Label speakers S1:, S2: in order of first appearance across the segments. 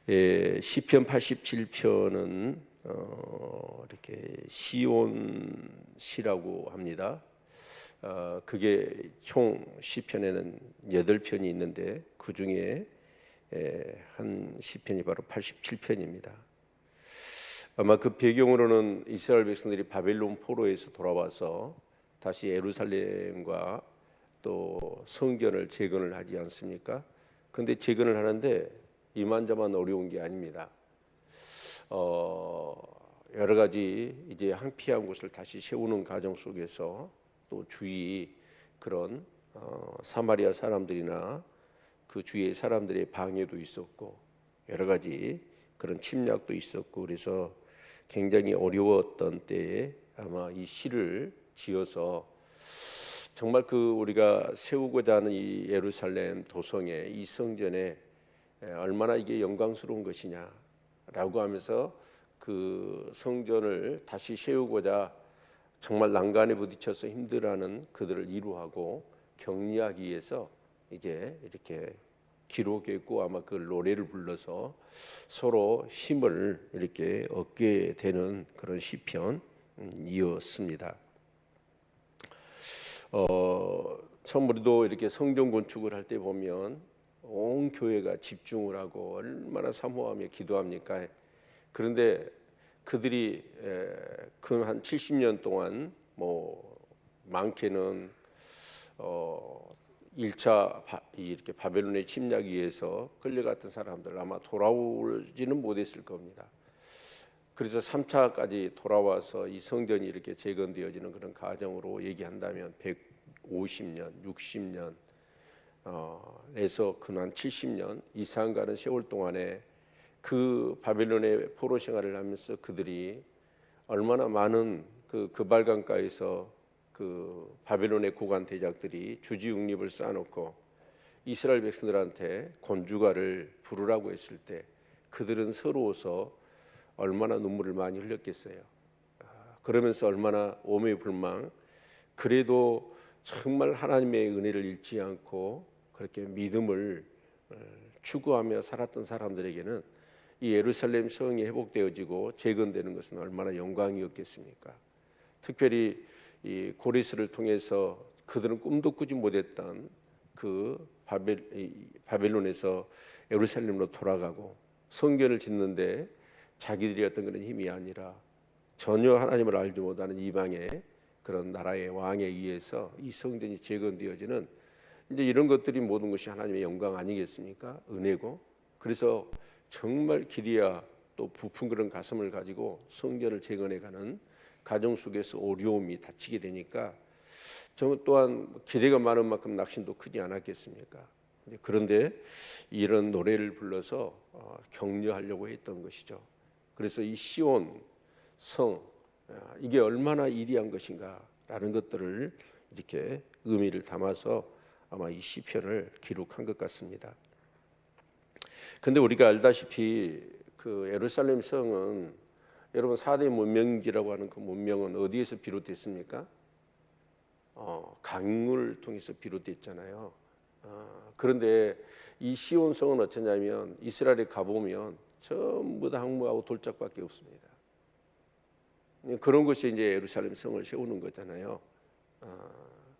S1: 시편 87편은 이렇게 시온시라고 합니다. 그게 총 시편에는 8편이 있는데 그 중에 한 시편이 바로 87편입니다. 아마 그 배경으로는 이스라엘 백성들이 바벨론 포로에서 돌아와서 다시 예루살렘과 또 성전을 재건을 하지 않습니까? 그런데 재건을 하는데 이만저만 어려운 게 아닙니다. 여러 가지 이제 황폐한 곳을 다시 세우는 과정 속에서 또 주위 그런 사마리아 사람들이나 그 주위의 사람들의 방해도 있었고 여러 가지 그런 침략도 있었고 그래서 굉장히 어려웠던 때에 아마 이 시를 지어서 정말 그 우리가 세우고자 하는 이 예루살렘 도성에 이 성전에 얼마나 이게 영광스러운 것이냐라고 하면서 그 성전을 다시 세우고자 정말 난간에 부딪혀서 힘들어하는 그들을 위로하고 격려하기 위해서 이제 이렇게 기록했고 아마 그 노래를 불러서 서로 힘을 이렇게 얻게 되는 그런 시편이었습니다. 처음 우리도 이렇게 성전 건축을 할 때 보면 온 교회가 집중을 하고 얼마나 사모하며 기도합니까? 그런데 그들이 그 한 70년 동안 뭐 많게는 1차 이렇게 바벨론의 침략에 의해서 끌려갔던 사람들 아마 돌아오지는 못했을 겁니다. 그래서 3차까지 돌아와서 이 성전이 이렇게 재건되어지는 그런 과정으로 얘기한다면 150년, 60년 에서 근한 70년 이상 가는 세월 동안에 그 바벨론의 포로 생활을 하면서 그들이 얼마나 많은 그 바알강가에서 그 바벨론의 고관 대작들이 주지웅립을 쌓아놓고 이스라엘 백성들한테 곤주가를 부르라고 했을 때 그들은 서러워서 얼마나 눈물을 많이 흘렸겠어요. 그러면서 얼마나 오매불망 그래도 정말 하나님의 은혜를 잃지 않고 그렇게 믿음을 추구하며 살았던 사람들에게는 이 예루살렘 성이 회복되어지고 재건되는 것은 얼마나 영광이었겠습니까? 특별히 이 고레스를 통해서 그들은 꿈도 꾸지 못했던 그 바벨론에서 예루살렘으로 돌아가고 성전을 짓는데 자기들이 어떤 그런 힘이 아니라 전혀 하나님을 알지 못하는 이방의 그런 나라의 왕에 의해서 이 성전이 재건되어지는 이제 이런 것들이 모든 것이 하나님의 영광 아니겠습니까? 은혜고. 그래서 정말 기대야 또 부푼 그런 가슴을 가지고 성전을 재건해가는 가정 속에서 어려움이 닥치게 되니까 저 또한 기대가 많은 만큼 낙심도 크지 않았겠습니까? 그런데 이런 노래를 불러서 격려하려고 했던 것이죠. 그래서 이 시온 성 이게 얼마나 이리한 것인가라는 것들을 이렇게 의미를 담아서 아마 이 시편을 기록한 것 같습니다. 근데 우리가 알다시피 그 예루살렘 성은 여러분 4대 문명지라고 하는 그 문명은 어디에서 비롯됐습니까? 강을 통해서 비롯됐잖아요. 그런데 이 시온 성은 어쩌냐면 이스라엘에 가보면 전부 다 항구하고 돌짝밖에 없습니다. 그런 것이 이제 예루살렘 성을 세우는 거잖아요.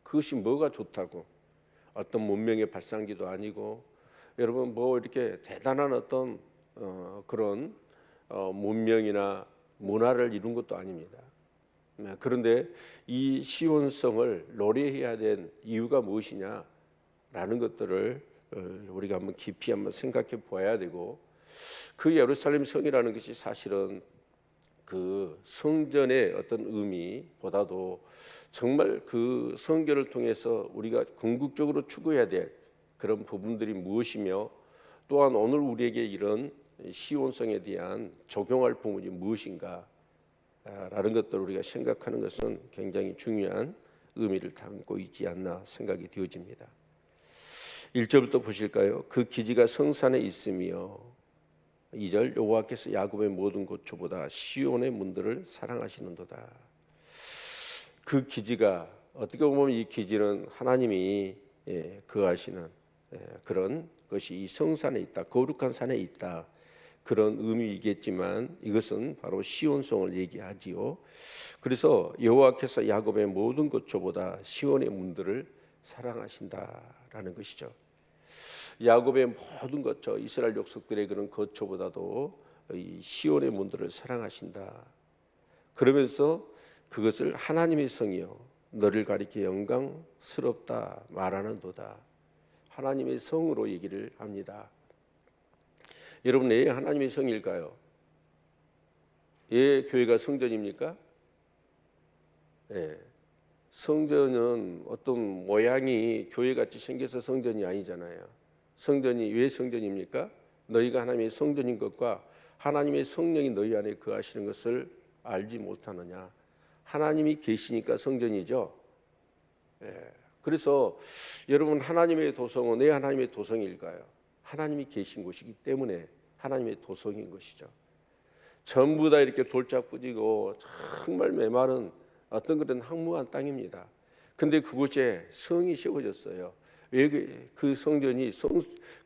S1: 그것이 뭐가 좋다고? 어떤 문명의 발상기도 아니고 여러분 뭐 이렇게 대단한 어떤 그런 문명이나 문화를 이룬 것도 아닙니다. 그런데 이 시온성을 노래해야 된 이유가 무엇이냐라는 것들을 우리가 한번 깊이 한번 생각해 보아야 되고 그 예루살렘 성이라는 것이 사실은 그 성전의 어떤 의미보다도 정말 그 성전을 통해서 우리가 궁극적으로 추구해야 될 그런 부분들이 무엇이며 또한 오늘 우리에게 이런 시온성에 대한 적용할 부분이 무엇인가 라는 것들을 우리가 생각하는 것은 굉장히 중요한 의미를 담고 있지 않나 생각이 되어집니다. 1절부터 보실까요? 그 기지가 성산에 있으며 2절 여호와께서 야곱의 모든 고초보다 시온의 문들을 사랑하시는도다. 그 기지가 어떻게 보면 이 기지는 하나님이 거하시는 그런 것이 이 성산에 있다. 거룩한 산에 있다. 그런 의미이겠지만 이것은 바로 시온성을 얘기하지요. 그래서 여호와께서 야곱의 모든 거처보다 시온의 문들을 사랑하신다라는 것이죠. 야곱의 모든 거처, 이스라엘 족속들의 그런 거처보다도 이 시온의 문들을 사랑하신다. 그러면서 그것을 하나님의 성이요 너를 가리켜 영광스럽다 말하는도다. 하나님의 성으로 얘기를 합니다. 여러분, 왜 하나님의 성일까요? 예, 교회가 성전입니까? 예. 성전은 어떤 모양이 교회같이 생겨서 성전이 아니잖아요. 성전이 왜 성전입니까? 너희가 하나님의 성전인 것과 하나님의 성령이 너희 안에 거하시는 것을 알지 못하느냐. 하나님이 계시니까 성전이죠. 예. 그래서 여러분, 하나님의 도성은 왜 하나님의 도성일까요? 하나님이 계신 곳이기 때문에 하나님의 도성인 것이죠. 전부 다 이렇게 돌짝 뿌지고 정말 메마른 어떤 그런 황무한 땅입니다. 근데 그곳에 성이 세워졌어요. 왜 그 성전이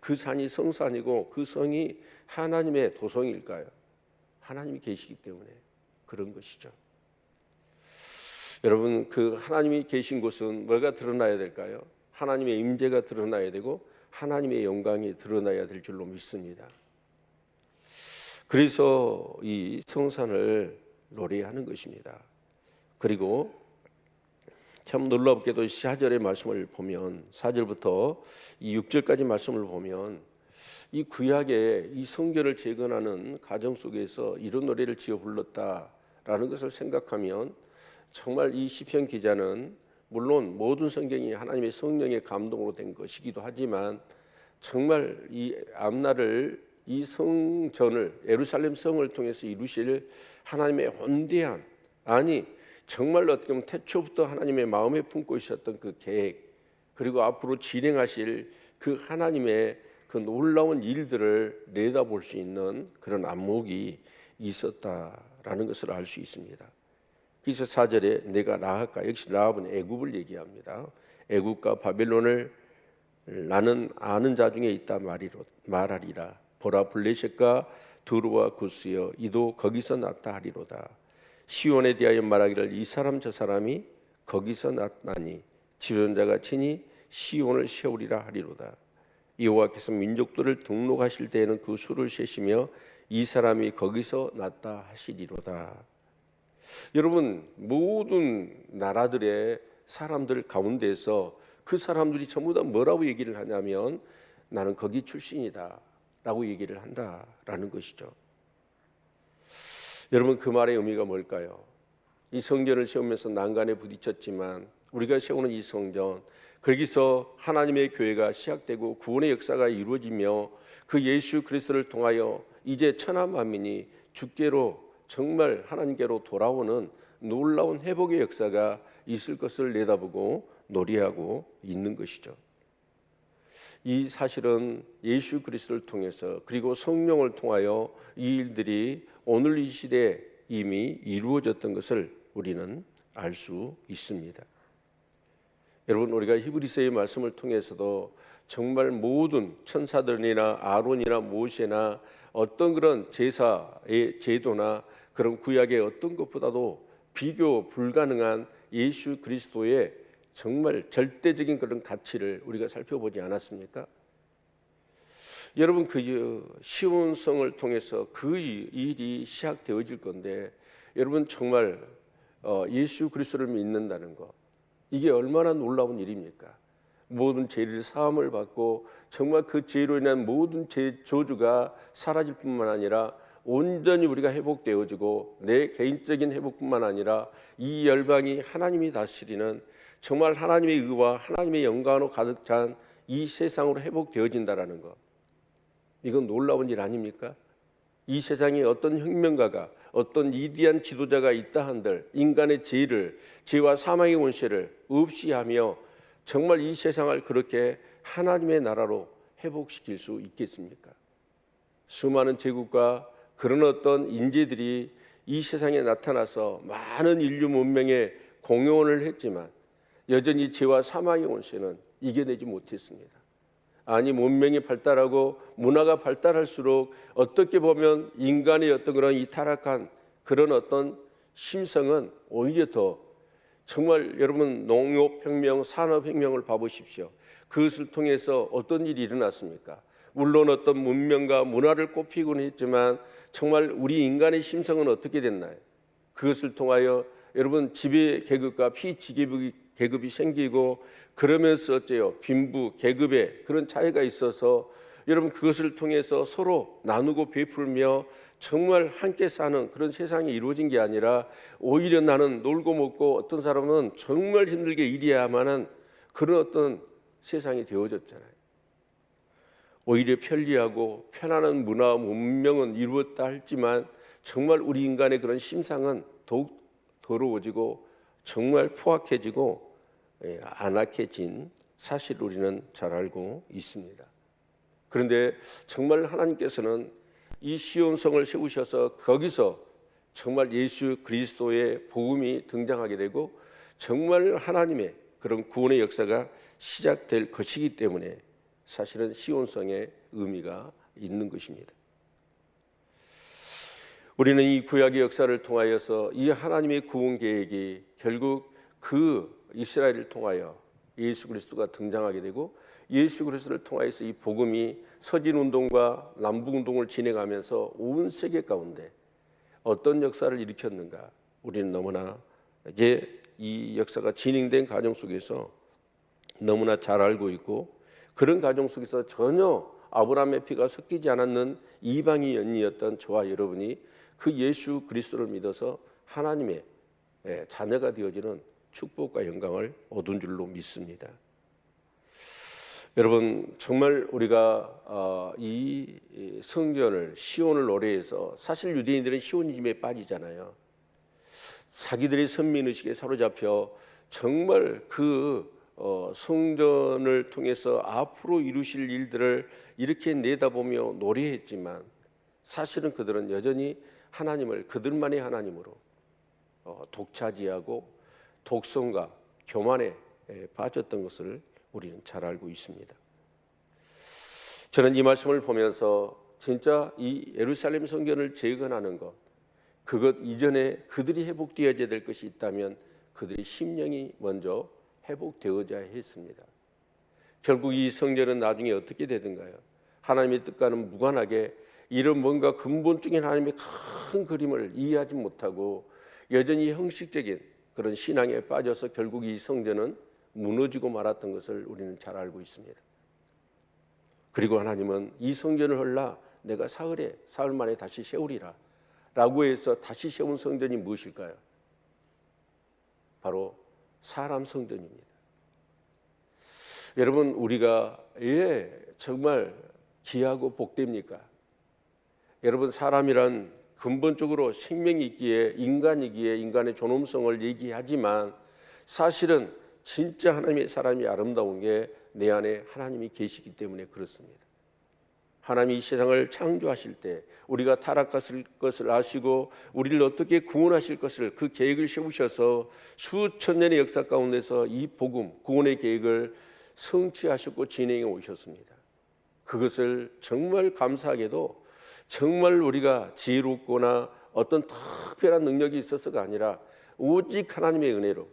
S1: 그 산이 성산이고 그 성이 하나님의 도성일까요? 하나님이 계시기 때문에 그런 것이죠. 여러분, 그 하나님이 계신 곳은 뭐가 드러나야 될까요? 하나님의 임재가 드러나야 되고 하나님의 영광이 드러나야 될 줄로 믿습니다. 그래서 이 성산을 노래하는 것입니다. 그리고 참 놀랍게도 4절의 말씀을 보면 4절부터 이 6절까지 말씀을 보면 이 구약의 이 성결을 재건하는 가정 속에서 이런 노래를 지어 불렀다라는 것을 생각하면 정말 이 시편 기자는 물론 모든 성경이 하나님의 성령의 감동으로 된 것이기도 하지만 정말 이 앞날을 이 성전을 예루살렘 성을 통해서 이루실 하나님의 혼대한 정말 어떻게 보면 태초부터 하나님의 마음에 품고 있었던 그 계획 그리고 앞으로 진행하실 그 하나님의 그 놀라운 일들을 내다볼 수 있는 그런 안목이 있었다라는 것을 알 수 있습니다. 그래서 4절에 내가 라합과 역시 라합은 애굽을 얘기합니다. 애굽과 바벨론을 나는 아는 자 중에 있다 말하리라. 보라 블레셋과 두루와 구스여 이도 거기서 났다 하리로다. 시온에 대하여 말하기를 이 사람 저 사람이 거기서 났나니 지존자가 친히 시온을 세우리라 하리로다. 여호와께서 민족들을 등록하실 때에는 그 수를 세시며 이 사람이 거기서 났다 하시리로다. 여러분, 모든 나라들의 사람들 가운데서 그 사람들이 전부 다 뭐라고 얘기를 하냐면 나는 거기 출신이다 라고 얘기를 한다라는 것이죠. 여러분, 그 말의 의미가 뭘까요? 이 성전을 세우면서 난간에 부딪혔지만 우리가 세우는 이 성전, 거기서 하나님의 교회가 시작되고 구원의 역사가 이루어지며 그 예수 그리스도를 통하여 이제 천하 만민이 주께로 정말 하나님께로 돌아오는 놀라운 회복의 역사가 있을 것을 내다보고 노래하고 있는 것이죠. 이 사실은 예수 그리스도를 통해서 그리고 성령을 통하여 이 일들이 오늘 이 시대에 이미 이루어졌던 것을 우리는 알 수 있습니다. 여러분, 우리가 히브리서의 말씀을 통해서도 정말 모든 천사들이나 아론이나 모세나 어떤 그런 제사의 제도나 그런 구약의 어떤 것보다도 비교 불가능한 예수 그리스도의 정말 절대적인 그런 가치를 우리가 살펴보지 않았습니까? 여러분, 그 시온성을 통해서 그 일이 시작되어질 건데 여러분 정말 예수 그리스도를 믿는다는 것, 이게 얼마나 놀라운 일입니까? 모든 죄를 사함을 받고 정말 그 죄로 인한 모든 죄 저주가 사라질 뿐만 아니라 온전히 우리가 회복되어지고 내 개인적인 회복뿐만 아니라 이 열방이 하나님이 다스리는 정말 하나님의 의와 하나님의 영광으로 가득 찬 이 세상으로 회복되어진다라는 것, 이건 놀라운 일 아닙니까? 이 세상에 어떤 혁명가가 어떤 위대한 지도자가 있다 한들 인간의 죄와 사망의 원죄를 없이 하며 정말 이 세상을 그렇게 하나님의 나라로 회복시킬 수 있겠습니까? 수많은 제국과 그런 어떤 인재들이 이 세상에 나타나서 많은 인류 문명에 공헌을 했지만 여전히 죄와 사망의 원죄는 이겨내지 못했습니다. 아니 문명이 발달하고 문화가 발달할수록 어떻게 보면 인간의 어떤 그런 이 타락한 그런 어떤 심성은 오히려 더 정말 여러분 농업혁명, 산업혁명을 봐보십시오. 그것을 통해서 어떤 일이 일어났습니까? 물론 어떤 문명과 문화를 꽃피곤 했지만 정말 우리 인간의 심성은 어떻게 됐나요? 그것을 통하여 여러분 지배 계급과 피지배 계급이 생기고 그러면서 어째요? 빈부 계급의 그런 차이가 있어서 여러분 그것을 통해서 서로 나누고 베풀며 정말 함께 사는 그런 세상이 이루어진 게 아니라 오히려 나는 놀고 먹고 어떤 사람은 정말 힘들게 일해야만 하는 그런 어떤 세상이 되어졌잖아요. 오히려 편리하고 편안한 문화와 문명은 이루었다 할지만 정말 우리 인간의 그런 심상은 더욱 더러워지고 정말 포악해지고 안악해진 사실을 우리는 잘 알고 있습니다. 그런데 정말 하나님께서는 이 시온성을 세우셔서 거기서 정말 예수 그리스도의 복음이 등장하게 되고 정말 하나님의 그런 구원의 역사가 시작될 것이기 때문에 사실은 시온성의 의미가 있는 것입니다. 우리는 이 구약의 역사를 통하여서 이 하나님의 구원 계획이 결국 그 이스라엘을 통하여 예수 그리스도가 등장하게 되고 예수 그리스도를 통하여서 이 복음이 서진운동과 남북운동을 진행하면서 온 세계 가운데 어떤 역사를 일으켰는가 우리는 너무나 이제 이 역사가 진행된 과정 속에서 너무나 잘 알고 있고 그런 과정 속에서 전혀 아브라함의 피가 섞이지 않았는 이방인 연이었던 저와 여러분이 그 예수 그리스도를 믿어서 하나님의 자녀가 되어지는 축복과 영광을 얻은 줄로 믿습니다. 여러분 정말 우리가 이 성전을 시온을 노래해서 사실 유대인들은 시온이즘에 빠지잖아요. 자기들의 선민의식에 사로잡혀 정말 그 성전을 통해서 앞으로 이루실 일들을 이렇게 내다보며 노래했지만 사실은 그들은 여전히 하나님을 그들만의 하나님으로 독차지하고 독선과 교만에 빠졌던 것을 우리는 잘 알고 있습니다. 저는 이 말씀을 보면서 진짜 이 예루살렘 성전을 재건하는 것 그것 이전에 그들이 회복되어야 될 것이 있다면 그들의 심령이 먼저 회복되어야 했습니다. 결국 이 성전은 나중에 어떻게 되든가요? 하나님의 뜻과는 무관하게 이런 뭔가 근본적인 하나님의 큰 그림을 이해하지 못하고 여전히 형식적인 그런 신앙에 빠져서 결국 이 성전은 무너지고 말았던 것을 우리는 잘 알고 있습니다. 그리고 하나님은 이 성전을 헐라 내가 사흘 만에 다시 세우리라 라고 해서 다시 세운 성전이 무엇일까요? 바로 사람 성전입니다. 여러분 우리가 정말 귀하고 복됩니까? 여러분 사람이란 근본적으로 생명이 있기에 인간이기에 인간의 존엄성을 얘기하지만 사실은 진짜 하나님의 사람이 아름다운 게 내 안에 하나님이 계시기 때문에 그렇습니다. 하나님이 이 세상을 창조하실 때 우리가 타락했을 것을 아시고 우리를 어떻게 구원하실 것을 그 계획을 세우셔서 수천 년의 역사 가운데서 이 복음 구원의 계획을 성취하셨고 진행해 오셨습니다. 그것을 정말 감사하게도 정말 우리가 지혜롭거나 어떤 특별한 능력이 있어서가 아니라 오직 하나님의 은혜로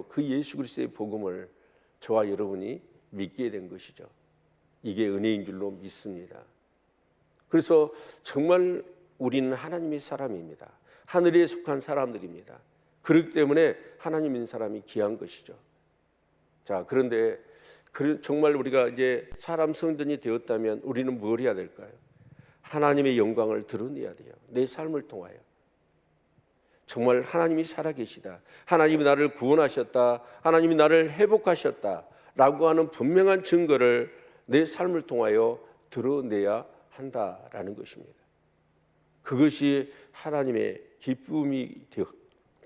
S1: 그 예수 그리스도의 복음을 저와 여러분이 믿게 된 것이죠. 이게 은혜인 줄로 믿습니다. 그래서 정말 우리는 하나님의 사람입니다. 하늘에 속한 사람들입니다. 그렇기 때문에 하나님 있는 사람이 귀한 것이죠. 자, 그런데 정말 우리가 이제 사람 성전이 되었다면 우리는 뭘 해야 될까요? 하나님의 영광을 드러내야 돼요. 내 삶을 통하여. 정말 하나님이 살아계시다. 하나님이 나를 구원하셨다. 하나님이 나를 회복하셨다. 라고 하는 분명한 증거를 내 삶을 통하여 드러내야 한다라는 것입니다. 그것이 하나님의 기쁨이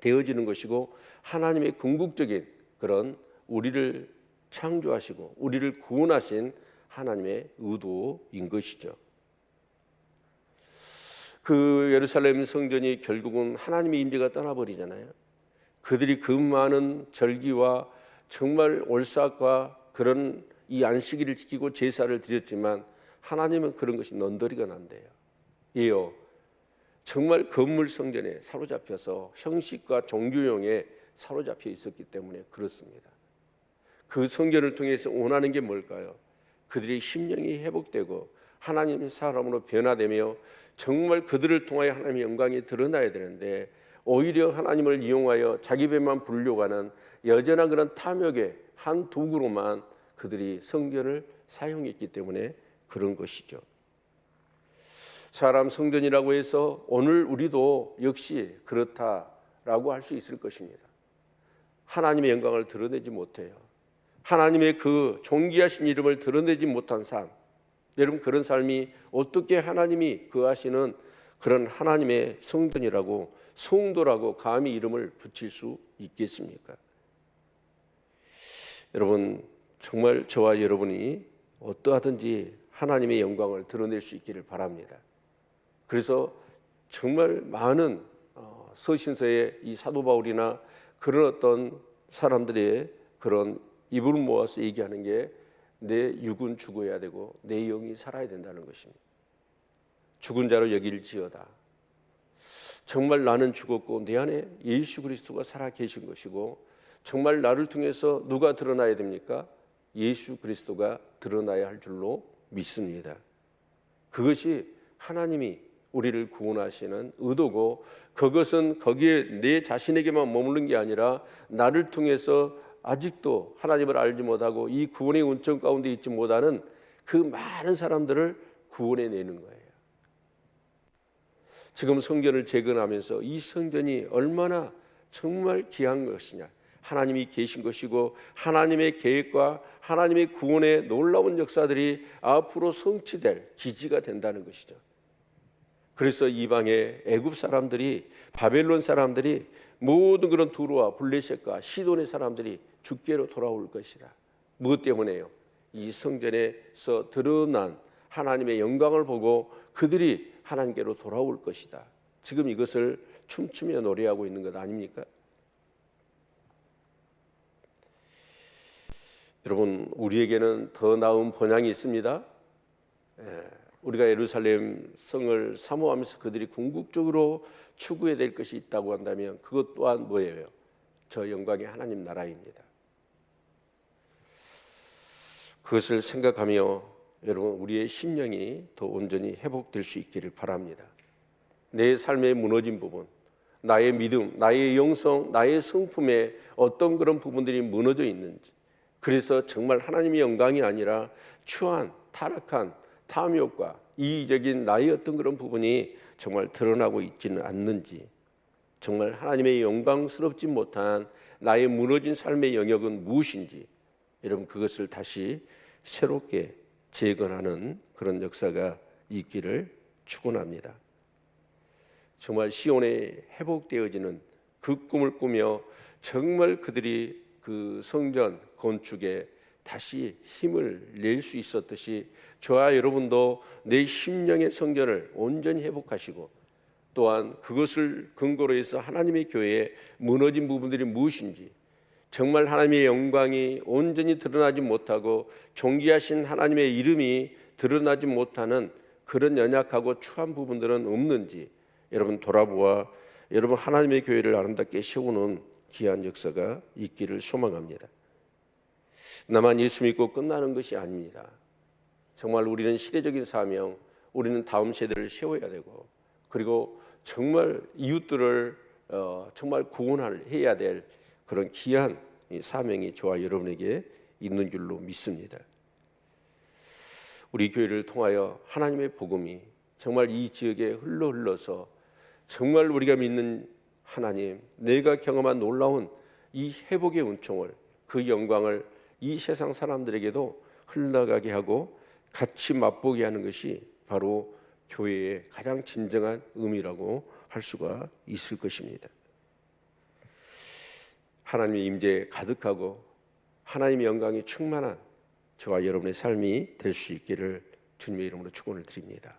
S1: 되어지는 것이고 하나님의 궁극적인 그런 우리를 창조하시고 우리를 구원하신 하나님의 의도인 것이죠. 그 예루살렘 성전이 결국은 하나님의 임재가 떠나버리잖아요. 그들이 그 많은 절기와 정말 올삭과 그런 이 안식일을 지키고 제사를 드렸지만 하나님은 그런 것이 넌더리가 난대요. 예요. 정말 건물 성전에 사로잡혀서 형식과 종교용에 사로잡혀 있었기 때문에 그렇습니다. 그 성전을 통해서 원하는 게 뭘까요? 그들의 심령이 회복되고 하나님의 사람으로 변화되며 정말 그들을 통하여 하나님의 영광이 드러나야 되는데 오히려 하나님을 이용하여 자기 배만 부르려고 하는 여전한 그런 탐욕의 한 도구로만 그들이 성전을 사용했기 때문에 그런 것이죠. 사람 성전이라고 해서 오늘 우리도 역시 그렇다라고 할 수 있을 것입니다. 하나님의 영광을 드러내지 못해요. 하나님의 그 존귀하신 이름을 드러내지 못한 삶, 여러분 그런 삶이 어떻게 하나님이 거하시는 그런 하나님의 성전이라고 성도라고 감히 이름을 붙일 수 있겠습니까? 여러분 정말 저와 여러분이 어떠하든지 하나님의 영광을 드러낼 수 있기를 바랍니다. 그래서 정말 많은 서신서의 이 사도 바울이나 그런 어떤 사람들의 그런 입을 모아서 얘기하는 게 내 육은 죽어야 되고 내 영이 살아야 된다는 것입니다. 죽은 자로 여길지어다. 정말 나는 죽었고 내 안에 예수 그리스도가 살아 계신 것이고 정말 나를 통해서 누가 드러나야 됩니까? 예수 그리스도가 드러나야 할 줄로 믿습니다. 그것이 하나님이 우리를 구원하시는 의도고 그것은 거기에 내 자신에게만 머무는 게 아니라 나를 통해서 아직도 하나님을 알지 못하고 이 구원의 운점 가운데 있지 못하는 그 많은 사람들을 구원해 내는 거예요. 지금 성전을 재건하면서 이 성전이 얼마나 정말 귀한 것이냐, 하나님이 계신 것이고 하나님의 계획과 하나님의 구원의 놀라운 역사들이 앞으로 성취될 기지가 된다는 것이죠. 그래서 이방의 애굽 사람들이, 바벨론 사람들이, 모든 그런 두로와 블레셋과 시돈의 사람들이 주께로 돌아올 것이다. 무엇 때문에요? 이 성전에서 드러난 하나님의 영광을 보고 그들이 하나님께로 돌아올 것이다. 지금 이것을 춤추며 노래하고 있는 것 아닙니까? 여러분 우리에게는 더 나은 본향이 있습니다. 우리가 예루살렘 성을 사모하면서 그들이 궁극적으로 추구해야 될 것이 있다고 한다면 그것 또한 뭐예요? 저 영광의 하나님 나라입니다. 그것을 생각하며 여러분 우리의 심령이 더 온전히 회복될 수 있기를 바랍니다. 내 삶의 무너진 부분, 나의 믿음, 나의 영성, 나의 성품에 어떤 그런 부분들이 무너져 있는지, 그래서 정말 하나님의 영광이 아니라 추한, 타락한 탐욕과 이기적인 나의 어떤 그런 부분이 정말 드러나고 있지는 않는지, 정말 하나님의 영광스럽지 못한 나의 무너진 삶의 영역은 무엇인지, 여러분 그것을 다시 새롭게 재건하는 그런 역사가 있기를 축원합니다. 정말 시온에 회복되어지는 그 꿈을 꾸며 정말 그들이 그 성전 건축에 다시 힘을 낼 수 있었듯이 저와 여러분도 내 심령의 성전을 온전히 회복하시고 또한 그것을 근거로 해서 하나님의 교회에 무너진 부분들이 무엇인지, 정말 하나님의 영광이 온전히 드러나지 못하고 존귀하신 하나님의 이름이 드러나지 못하는 그런 연약하고 추한 부분들은 없는지 여러분 돌아보아 여러분 하나님의 교회를 아름답게 세우는 귀한 역사가 있기를 소망합니다. 나만 예수 믿고 끝나는 것이 아닙니다. 정말 우리는 시대적인 사명, 우리는 다음 세대를 세워야 되고 그리고 정말 이웃들을 정말 구원해야 될 그런 귀한 사명이 저와 여러분에게 있는 줄로 믿습니다. 우리 교회를 통하여 하나님의 복음이 정말 이 지역에 흘러서 정말 우리가 믿는 하나님, 내가 경험한 놀라운 이 회복의 은총을, 그 영광을 이 세상 사람들에게도 흘러가게 하고 같이 맛보게 하는 것이 바로 교회의 가장 진정한 의미라고 할 수가 있을 것입니다. 하나님의 임재 가득하고 하나님의 영광이 충만한 저와 여러분의 삶이 될 수 있기를 주님의 이름으로 축원을 드립니다.